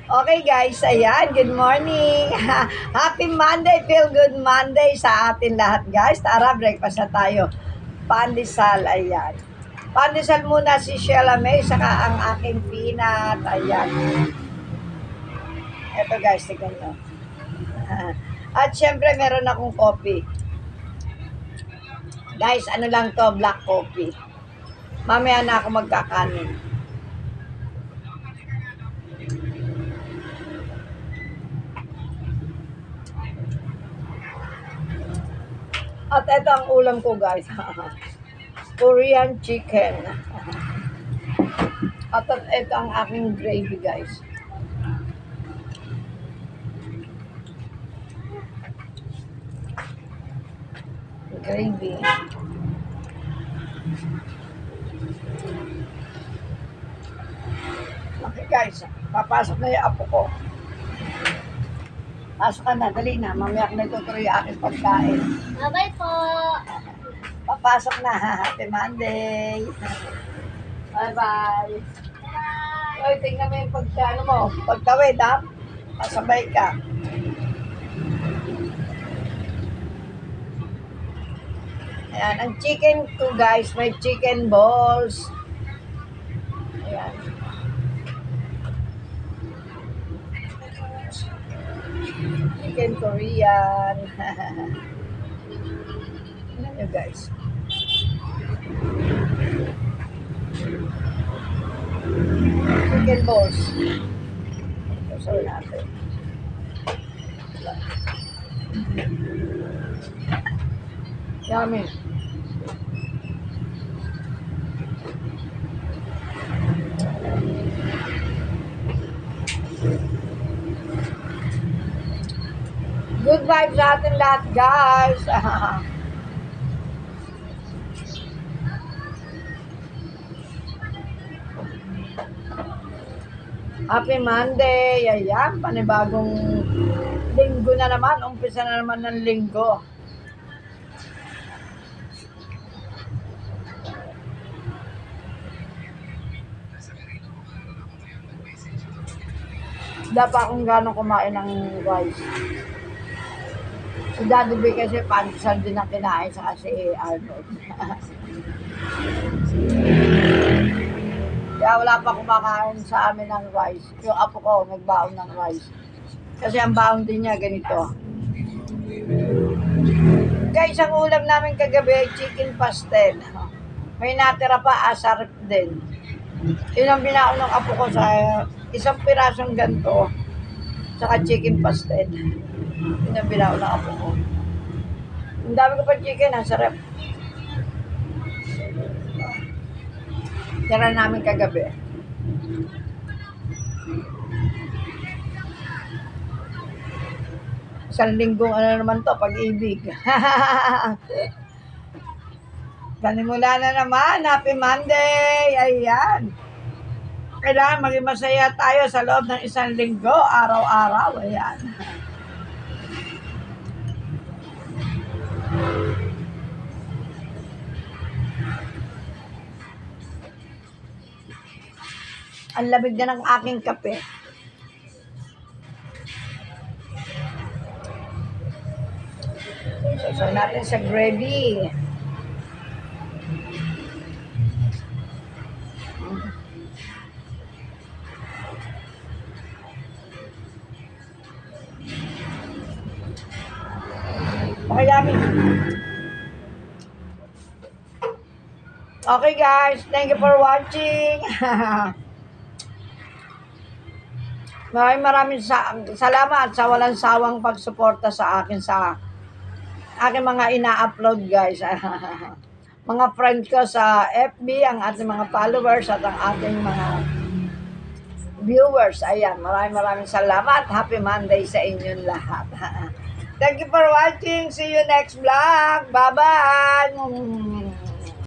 Okay guys, ayan, good morning. Happy Monday, feel good Monday sa atin lahat guys. Tara, breakfast na tayo. Pandesal, ayan. Pandesal muna si Sheila May, saka ang aking peanut, ayan. Ito guys, tignan nyo. At syempre, meron akong coffee. Guys, ano lang to, black coffee. Mamaya na ako magkakanin. At ito ang ulam ko guys. Korean chicken. At ito ang aking gravy guys. Gravy. Okay guys, papasok na yung apo ko. Pasok ka na, dali na. Mamaya ko na itutuloy yung aking pagkain. Bye-bye po. Papasok na. Happy Monday. Bye-bye. Bye. Oy, tingnan mo yung pagkano mo. Pagtawid ha. Masabay ka. Ayan, ang chicken ko guys, may chicken balls. Ayan. Chicken Korean. Tingnan nyo guys. Chicken balls. So natin. Yummy. Good vibes sa atin lahat, guys. Happy Monday. Ayan, panibagong linggo na naman. Umpisa na naman ng linggo. Wala pa akong gano'ng kumain ng rice. Si Daddy B kasi pandesal din ang kinain sa si Arnold. Kaya wala pa kumakain sa amin ng rice. Yung apo ko nagbaon ng rice. Kasi ang baon din niya ganito. Guys, ang ulam namin kagabi ay chicken pastel. May natira pa asarap din. Yun ang binaon ng apo ko sa isang pirasong ganito. Saka chicken pastel. Yun ang binaon ng apo ko. Ang dami ko pa chicken, ang sarap. Tira namin kagabi. Isang linggong ano naman to, pag-ibig. Kanimula na naman, happy Monday! Ayan. Kailangan maging masaya tayo sa loob ng isang linggo, araw-araw. Ayan. Ang lamig na ng aking kape. So natin sa gravy. Okay, yummy. Okay guys, thank you for watching. Maraming salamat sa walang sawang pagsuporta sa akin sa aking mga ina-upload guys. Mga friends ko sa FB, ang ating mga followers at ang ating mga viewers. Ayan, maraming salamat. Happy Monday sa inyong lahat. Thank you for watching. See you next vlog. Bye-bye.